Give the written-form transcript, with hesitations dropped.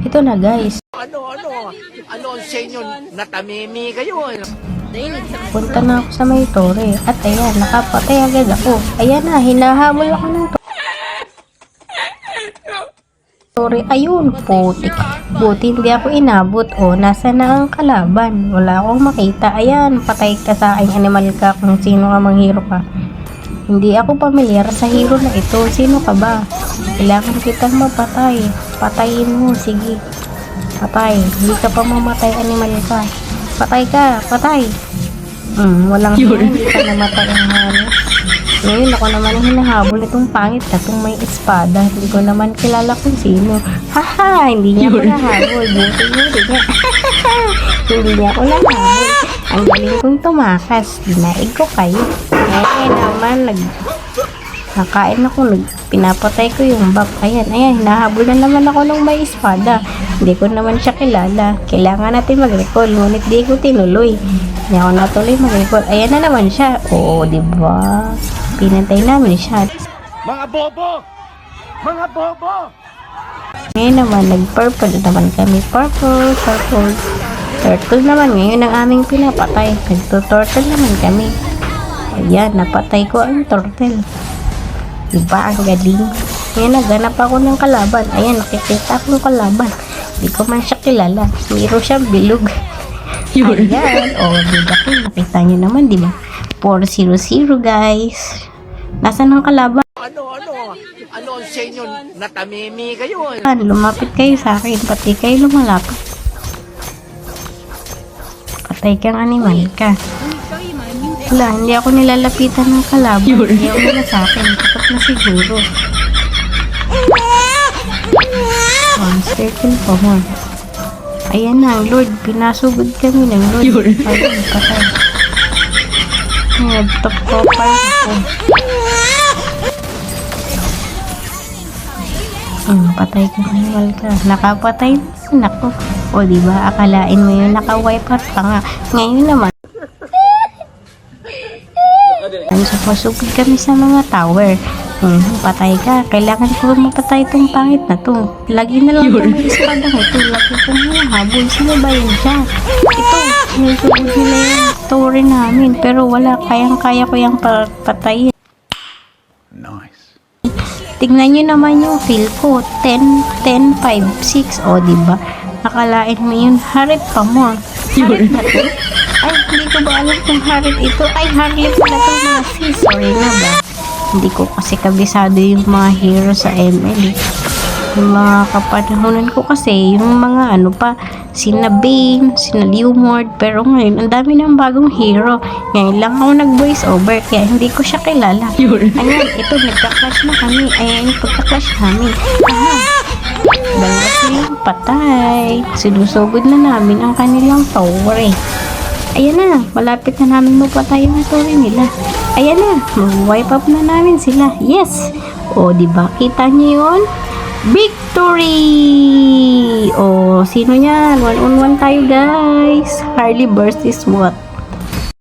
Ito na guys. Ano ang sa inyo? Natamimi kayo. Punta na ako sa may tore. At ayan, nakapatay agad ako. Ayan na, hinahabol ako ng tore. Ayun, putik. Buti hindi ako inabot. O, nasa na ang kalaban? Wala akong makita. Ayan, patay ka sa aking animal ka kung sino ka mang hero ka. Hindi ako pamilyar sa hero na ito. Sino ka ba? Kailangan kitang mapatay. Patayin mo, sige. Patay. Hindi ka pa mamatay, animal ka. Patay ka, patay. Walang hindi ka namatay ang halos. Ngayon ako naman ang hinahabol itong pangit na itong may espada. Hindi ko naman kilala kung sino. Haha, hindi niya ako nahabol. Buti niya. Hindi niya ako nahabol. Ang galing kong tumakas. Dinaig ko kayo. Naman, nakain ako, pinapatay ko yung bak. Ayan, hinahabol na naman ako ng may espada. Hindi ko naman siya kilala. Kailangan natin mag-recall, ngunit di ko tinuloy. Hindi ako natuloy mag-recall. Ayan na naman siya. Oo, diba? Pinantay namin siya. Mga bobo! Mga bobo! Ngayon naman, nag-purple naman kami. Purple. Turtle naman ngayon ang aming pinapatay. Nagtuturtle naman kami. Ayan, napatay ko ang turtle. Diba, ang galing. Ngayon, naghanap ako ng kalaban. Ayan, nakikita ko ng kalaban. Hindi ko man siya kilala. Mayroon siyang bilog. Ayan, diba ko, nakita nyo naman, diba? 4-0-0, guys. Nasaan ang kalaban? Ano ang sa inyo? Natamimi kayo. Lumapit kayo sa akin, pati kayo lumalapit. Patay kang animal ka. Wala, hindi ako nilalapitan ng kalaban. Hindi ako nila sa akin. Takot na siguro. Circle pa mo. Ayan na, Lord. Pinasugod kami ng Lord. Ayun, patay. Nag-top copper ako. Patay ka animal ka. Nakapatay na ako. O, diba? Akalain mo yun, naka-wipe out pa nga. Ngayon naman, pasugod kami sa mga tower. Patay ka. Kailangan ko mapatay itong pangit na to. Lagi na lang itong may espada ito. Lagi kong hinahabol. Sino ba yun siya? Ito. Sinusugod nila yung tower namin. Pero wala. Kayang-kaya ko yung patayin. Nice. Tingnan nyo naman yung feel ko. 10, 5, 6. O, diba? Akalain mo yun. Harip pa mo. Harip na to? Ay, hindi ko ba alam kung Harip ito? Ay, Harley pala ito mga sis. Sorry na ba? Hindi ko kasi kabisado yung mga hero sa ML. Yung mga kapanahonan ko kasi, yung mga ano pa, sina Bane, sina Leomord. Pero ngayon, ang dami ng bagong hero. Ngayon lang ako nag-voice over, kaya hindi ko siya kilala. Ayan, ito, nagka-clash na kami. Ayan, yung pagka-clash namin. Dalawa silang patay. Sinusugod na namin ang kanilang tower eh. Ayan na, malapit na namin mapatay yung tower nila. Ayan na, mag-wipe up na namin sila. Yes! O, diba? Kita niyo yun? Victory! O, sino yan? 1-on-1 tayo guys. Harley versus what?